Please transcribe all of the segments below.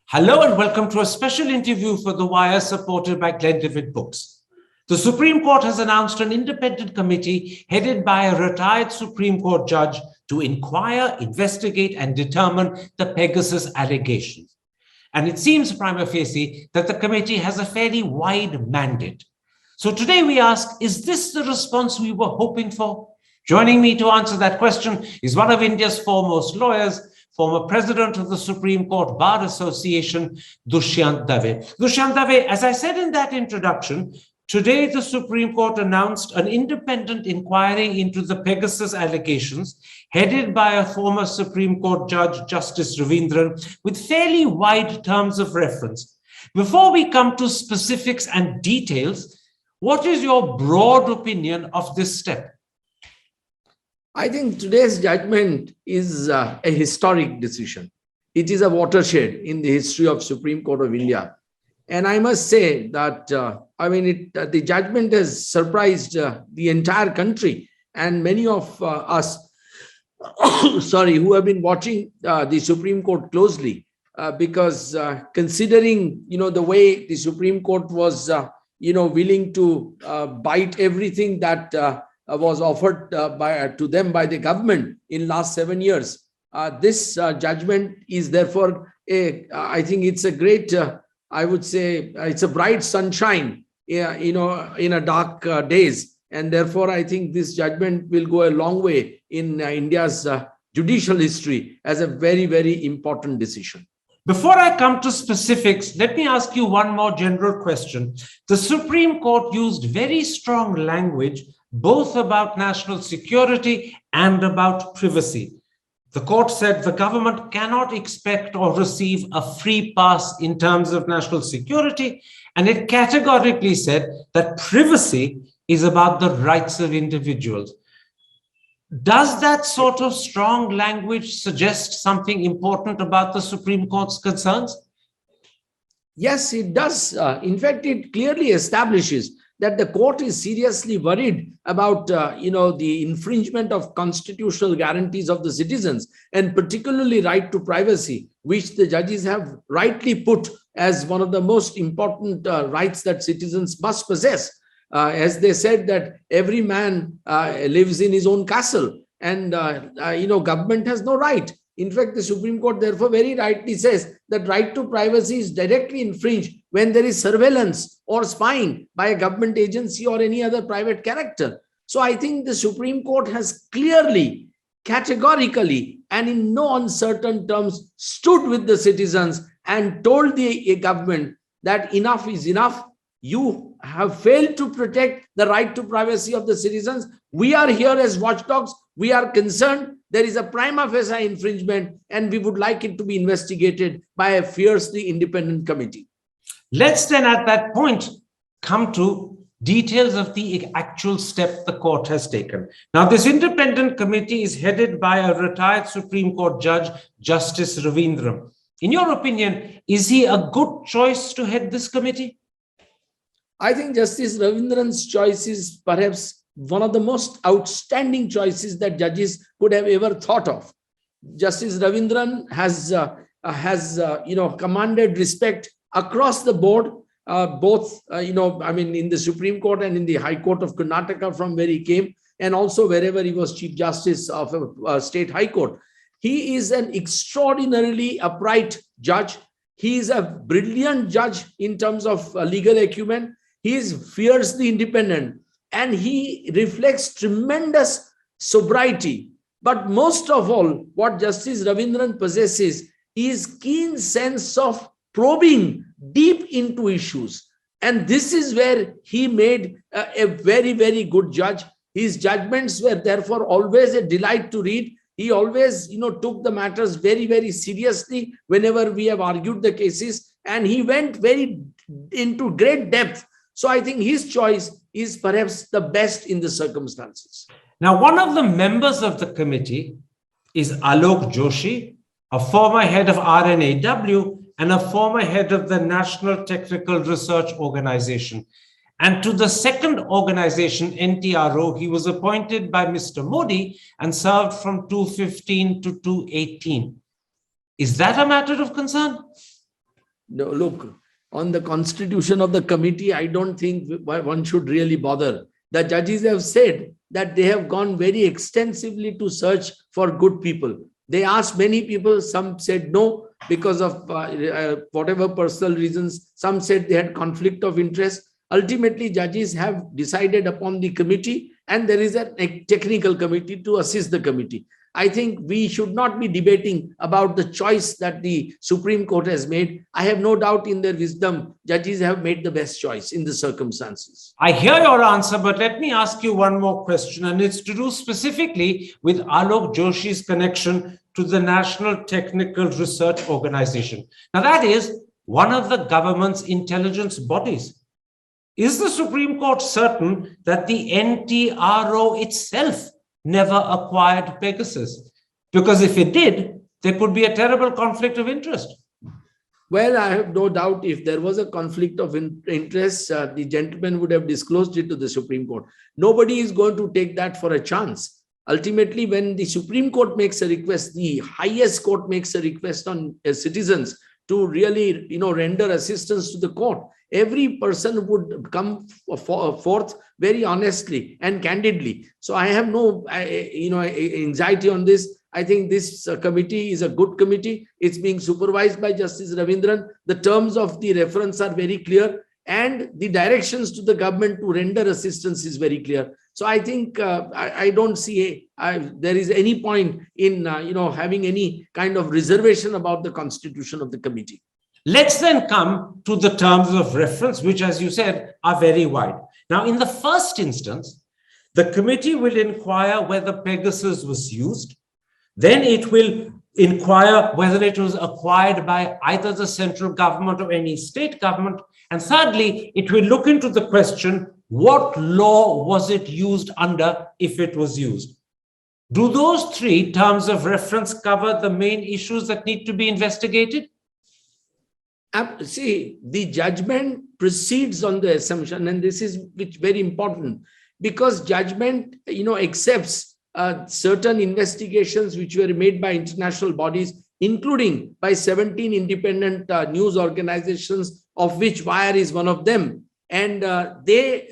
Hello and welcome to a special interview for The Wire supported by Glenlivet Books. The Supreme Court has announced an independent committee headed by a retired Supreme Court judge to inquire, investigate, and determine the Pegasus allegations. And it seems prima facie that the committee has a fairly wide mandate. So today we ask, is this the response we were hoping for? Joining me to answer that question is one of India's foremost lawyers, former president of the Supreme Court Bar Association, Dushyant Dave. Dushyant Dave, as I said in that introduction, today the Supreme Court announced an independent inquiry into the Pegasus allegations, headed by a former Supreme Court judge, Justice Ravindran, with fairly wide terms of reference. Before we come to specifics and details, what is your broad opinion of this step? I think today's judgment is a historic decision. It is a watershed in the history of Supreme Court of India. And I must say that, the judgment has surprised the entire country and many of us, who have been watching the Supreme Court closely because considering, the way the Supreme Court was, willing to bite everything that was offered to them by the government in last 7 years. This judgment is therefore I think it's a great, I would say it's a bright sunshine, in a dark days. And therefore, I think this judgment will go a long way in India's judicial history as a very, very important decision. Before I come to specifics, let me ask you one more general question. The Supreme Court used very strong language both about national security and about privacy. The court said the government cannot expect or receive a free pass in terms of national security, and it categorically said that privacy is about the rights of individuals. Does that sort of strong language suggest something important about the Supreme Court's concerns? Yes, it does. In fact, it clearly establishes that the court is seriously worried about, the infringement of constitutional guarantees of the citizens, and particularly right to privacy, which the judges have rightly put as one of the most important rights that citizens must possess. As they said that every man lives in his own castle, and, government has no right. In fact, the Supreme Court therefore very rightly says that right to privacy is directly infringed when there is surveillance or spying by a government agency or any other private character. So I think the Supreme Court has clearly, categorically, and in no uncertain terms stood with the citizens and told the government that enough is enough. You have failed to protect the right to privacy of the citizens. We are here as watchdogs. We are concerned there is a prima facie infringement, and we would like it to be investigated by a fiercely independent committee. Let's then at that point come to details of the actual step the court has taken. Now, this independent committee is headed by a retired Supreme Court judge, Justice Ravindran. In your opinion, is he a good choice to head this committee? I think Justice Ravindran's choice is perhaps one of the most outstanding choices that judges could have ever thought of. Justice Ravindran has commanded respect across the board, both, in the Supreme Court and in the High Court of Karnataka from where he came, and also wherever he was Chief Justice of a state High Court. He is an extraordinarily upright judge. He is a brilliant judge in terms of legal acumen. He is fiercely independent, and he reflects tremendous sobriety. But most of all, what Justice Ravindran possesses is keen sense of probing deep into issues. And this is where he made a very, very good judge. His judgments were therefore always a delight to read. He always, took the matters very, very seriously whenever we have argued the cases, and he went very into great depth. So I think his choice is perhaps the best in the circumstances. Now, one of the members of the committee is Alok Joshi, a former head of RNAW and a former head of the National Technical Research Organization. And to the second organization, NTRO, he was appointed by Mr. Modi and served from 2015 to 2018. Is that a matter of concern? No, look, on the constitution of the committee, I don't think one should really bother. The judges have said that they have gone very extensively to search for good people. They asked many people, some said no because of whatever personal reasons. Some said they had conflict of interest. Ultimately, judges have decided upon the committee, and there is a technical committee to assist the committee. I think we should not be debating about the choice that the Supreme Court has made. I have no doubt in their wisdom, judges have made the best choice in the circumstances. I hear your answer, but let me ask you one more question, and it's to do specifically with Alok Joshi's connection to the National Technical Research Organization. Now, that is one of the government's intelligence bodies. Is the Supreme Court certain that the NTRO itself never acquired Pegasus? Because if it did, there could be a terrible conflict of interest. Well, I have no doubt if there was a conflict of interest, the gentleman would have disclosed it to the Supreme Court. Nobody is going to take that for a chance. Ultimately, when the Supreme Court makes a request, the highest court makes a request on citizens to really, render assistance to the court. Every person would come forth very honestly and candidly. So I have no, anxiety on this. I think this committee is a good committee. It's being supervised by Justice Ravindran. The terms of the reference are very clear, and the directions to the government to render assistance is very clear. So I think I don't see there is any point in having any kind of reservation about the constitution of the committee. Let's then come to the terms of reference, which, as you said, are very wide. Now, in the first instance, the committee will inquire whether Pegasus was used. Then it will inquire whether it was acquired by either the central government or any state government. And thirdly, it will look into the question, what law was it used under if it was used? Do those three terms of reference cover the main issues that need to be investigated? See, the judgment proceeds on the assumption, and this is very important, because judgment, accepts certain investigations which were made by international bodies, including by 17 independent news organizations, of which Wire is one of them. And they,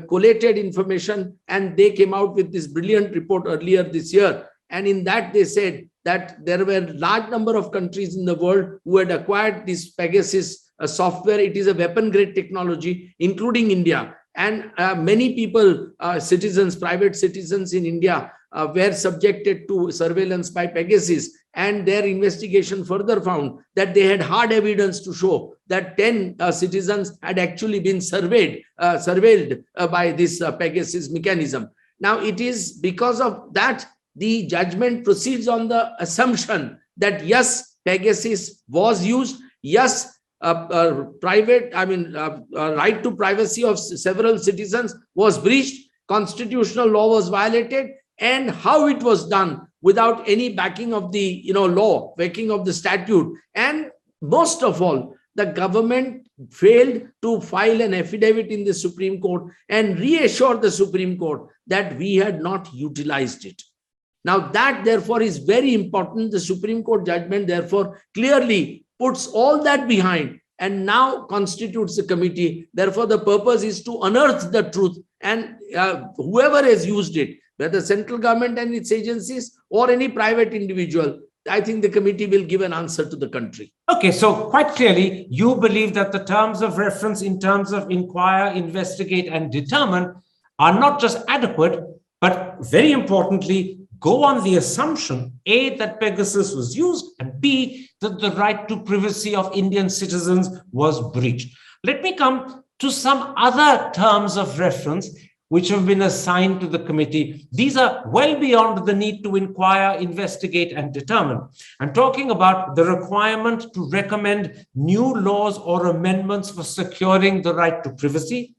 collated information, and they came out with this brilliant report earlier this year. And in that, they said that there were a large number of countries in the world who had acquired this Pegasus software. It is a weapon-grade technology, including India. And many people, citizens, private citizens in India, were subjected to surveillance by Pegasus. And their investigation further found that they had hard evidence to show that 10 citizens had actually been surveilled by this Pegasus mechanism. Now, it is because of that the judgment proceeds on the assumption that yes, Pegasus was used. Yes, right to privacy of several citizens was breached. Constitutional law was violated, and how it was done without any backing of the law, backing of the statute. And most of all, the government failed to file an affidavit in the Supreme Court and reassure the Supreme Court that we had not utilized it. Now, that therefore is very important. The Supreme Court judgment therefore clearly puts all that behind and now constitutes a committee. Therefore, the purpose is to unearth the truth, and whoever has used it, whether central government and its agencies or any private individual, I think the committee will give an answer to the country. Okay, so quite clearly, you believe that the terms of reference in terms of inquire, investigate, and determine are not just adequate, but very importantly, go on the assumption, A, that Pegasus was used, and B, that the right to privacy of Indian citizens was breached. Let me come to some other terms of reference which have been assigned to the committee. These are well beyond the need to inquire, investigate, and determine. I'm talking about the requirement to recommend new laws or amendments for securing the right to privacy,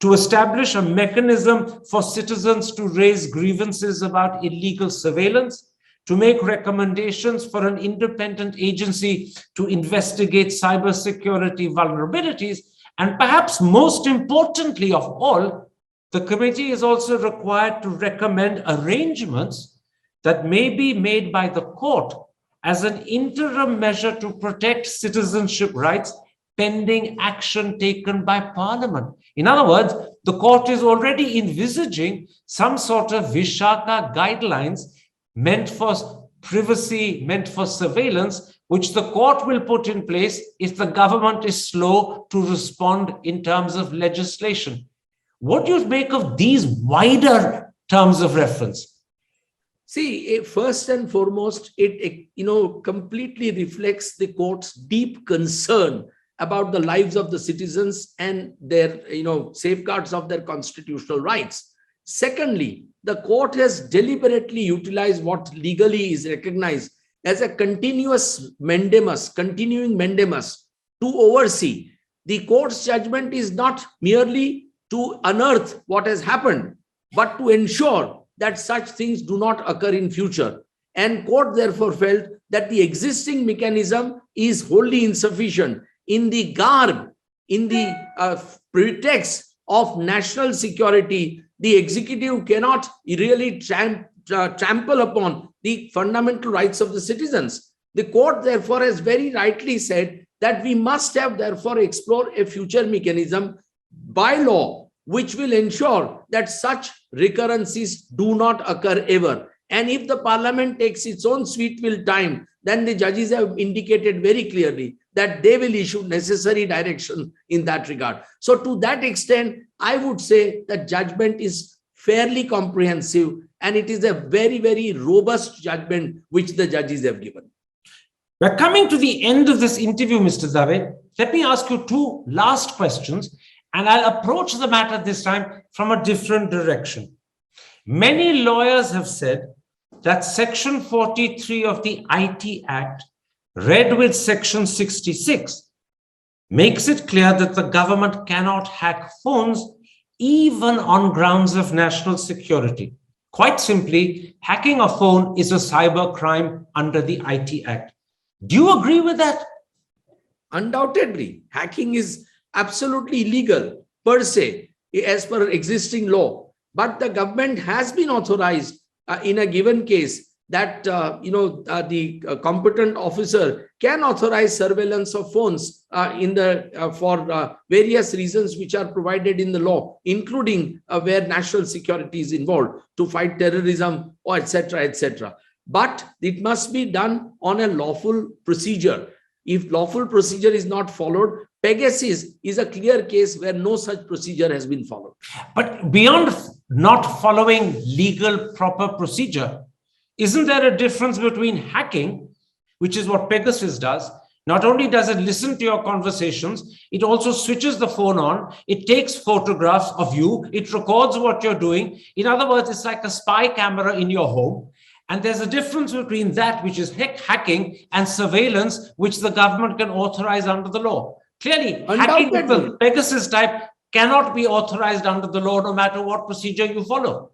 to establish a mechanism for citizens to raise grievances about illegal surveillance, to make recommendations for an independent agency to investigate cybersecurity vulnerabilities, and perhaps most importantly of all, the committee is also required to recommend arrangements that may be made by the court as an interim measure to protect citizenship rights pending action taken by Parliament. In other words, the court is already envisaging some sort of Vishaka guidelines meant for privacy, meant for surveillance, which the court will put in place if the government is slow to respond in terms of legislation. What do you make of these wider terms of reference? See, first and foremost, it completely reflects the court's deep concern about the lives of the citizens and their safeguards of their constitutional rights. Secondly, the court has deliberately utilized what legally is recognized as a continuing mandamus to oversee. The court's judgment is not merely to unearth what has happened, but to ensure that such things do not occur in future. And court therefore felt that the existing mechanism is wholly insufficient. In the garb, in the pretext of national security, the executive cannot really trample upon the fundamental rights of the citizens. The court therefore has very rightly said that we must have therefore explore a future mechanism by law, which will ensure that such recurrences do not occur ever. And if the parliament takes its own sweet will time, then the judges have indicated very clearly that they will issue necessary direction in that regard. So to that extent, I would say that judgment is fairly comprehensive and it is a very, very robust judgment which the judges have given. We're coming to the end of this interview, Mr. Dave. Let me ask you two last questions, and I'll approach the matter this time from a different direction. Many lawyers have said that Section 43 of the IT Act, read with Section 66, makes it clear that the government cannot hack phones even on grounds of national security. Quite simply, hacking a phone is a cyber crime under the IT Act. Do you agree with that? Undoubtedly, hacking is absolutely illegal per se, as per existing law. But the government has been authorized in a given case that the competent officer can authorize surveillance of phones for various reasons which are provided in the law, including where national security is involved, to fight terrorism or etc., etc. But it must be done on a lawful procedure. If lawful procedure is not followed, Pegasus is a clear case where no such procedure has been followed. But beyond not following legal proper procedure, isn't there a difference between hacking, which is what Pegasus does? Not only does it listen to your conversations, it also switches the phone on, it takes photographs of you, it records what you're doing. In other words, it's like a spy camera in your home. And there's a difference between that, which is hacking, and surveillance, which the government can authorize under the law. Clearly, hacking of the Pegasus type cannot be authorized under the law, no matter what procedure you follow.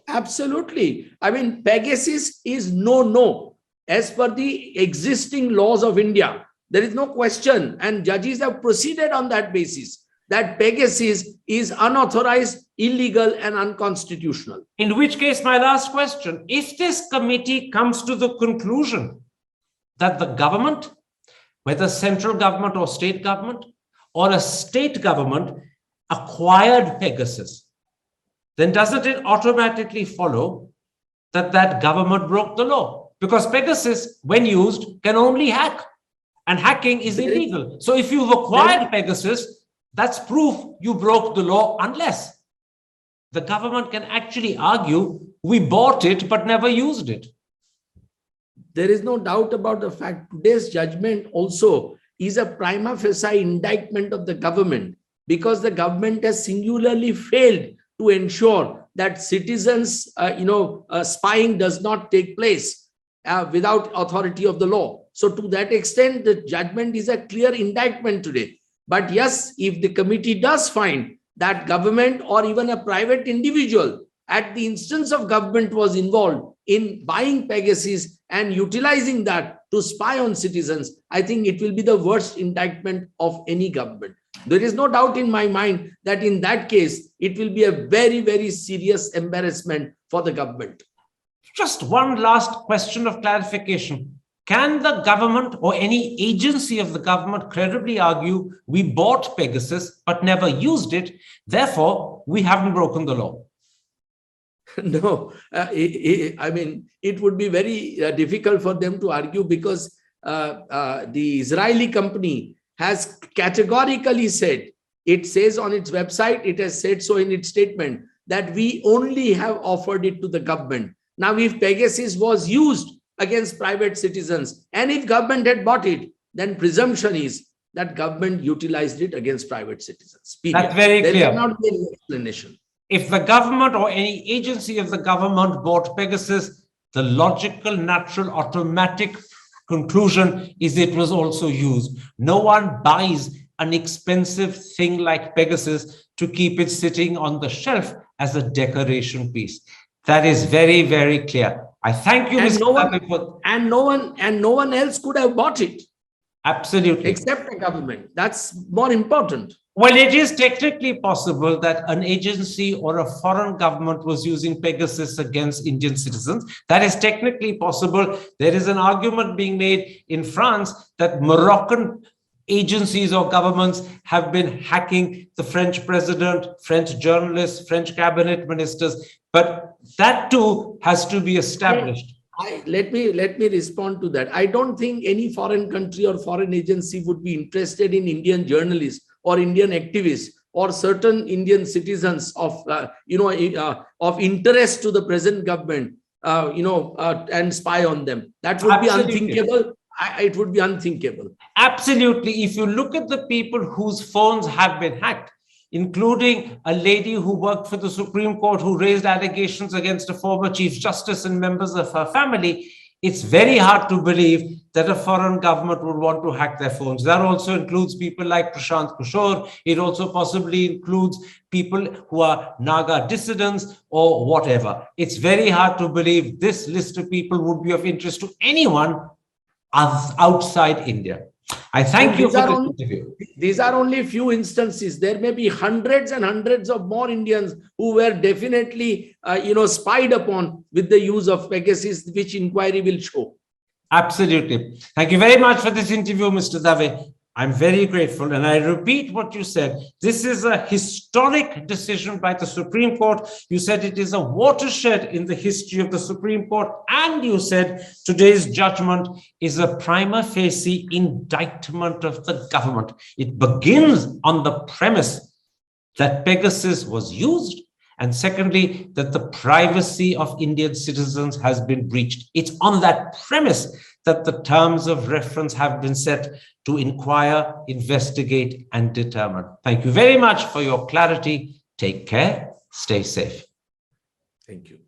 Absolutely. I mean, Pegasus is no. As per the existing laws of India, there is no question, and judges have proceeded on that basis, that Pegasus is unauthorized, illegal, and unconstitutional. In which case, my last question, if this committee comes to the conclusion that the government, whether central government or a state government acquired Pegasus, then doesn't it automatically follow that that government broke the law? Because Pegasus, when used, can only hack, and hacking is illegal. So if you've acquired Pegasus, that's proof you broke the law, unless the government can actually argue, we bought it but never used it. There is no doubt about the fact today's judgment also is a prima facie indictment of the government, because the government has singularly failed to ensure that citizens, spying does not take place without authority of the law. So to that extent, the judgment is a clear indictment today. But yes, if the committee does find that government or even a private individual at the instance of government was involved in buying Pegasus and utilizing that to spy on citizens, I think it will be the worst indictment of any government. There is no doubt in my mind that in that case, it will be a very, very serious embarrassment for the government. Just one last question of clarification. Can the government or any agency of the government credibly argue we bought Pegasus but never used it, therefore we haven't broken the law? No, I mean, it would be very difficult for them to argue, because the Israeli company has categorically said, it says on its website, it has said so in its statement, that we only have offered it to the government. Now, if Pegasus was used against private citizens, and if government had bought it, then presumption is that government utilized it against private citizens. Period. That's very clear. There cannot be any explanation. If the government or any agency of the government bought Pegasus, the logical, natural, automatic conclusion is it was also used. No one buys an expensive thing like Pegasus to keep it sitting on the shelf as a decoration piece. That is very, very clear. I thank you, Mr. No one else could have bought it. Absolutely. Except the government. That's more important. Well, it is technically possible that an agency or a foreign government was using Pegasus against Indian citizens. That is technically possible. There is an argument being made in France that Moroccan agencies or governments have been hacking the French president, French journalists, French cabinet ministers, but that too has to be established. Let me respond to that. I don't think any foreign country or foreign agency would be interested in Indian journalists or Indian activists or certain Indian citizens of of interest to the present government, and spy on them. That would Absolutely. be unthinkable. It would be unthinkable. Absolutely. If you look at the people whose phones have been hacked, including a lady who worked for the Supreme Court who raised allegations against a former Chief Justice and members of her family, it's very hard to believe that a foreign government would want to hack their phones. That also includes people like Prashant Kishore. It also possibly includes people who are Naga dissidents or whatever. It's very hard to believe this list of people would be of interest to anyone outside India. I thank you for this interview. These are only few instances. There may be hundreds and hundreds of more Indians who were definitely, spied upon with the use of Pegasus, which inquiry will show. Absolutely. Thank you very much for this interview, Mr. Dave. I'm very grateful. And I repeat what you said. This is a historic decision by the Supreme Court. You said it is a watershed in the history of the Supreme Court. And you said today's judgment is a prima facie indictment of the government. It begins on the premise that Pegasus was used. And secondly, that the privacy of Indian citizens has been breached. It's on that premise that the terms of reference have been set to inquire, investigate, and determine. Thank you very much for your clarity. Take care. Stay safe. Thank you.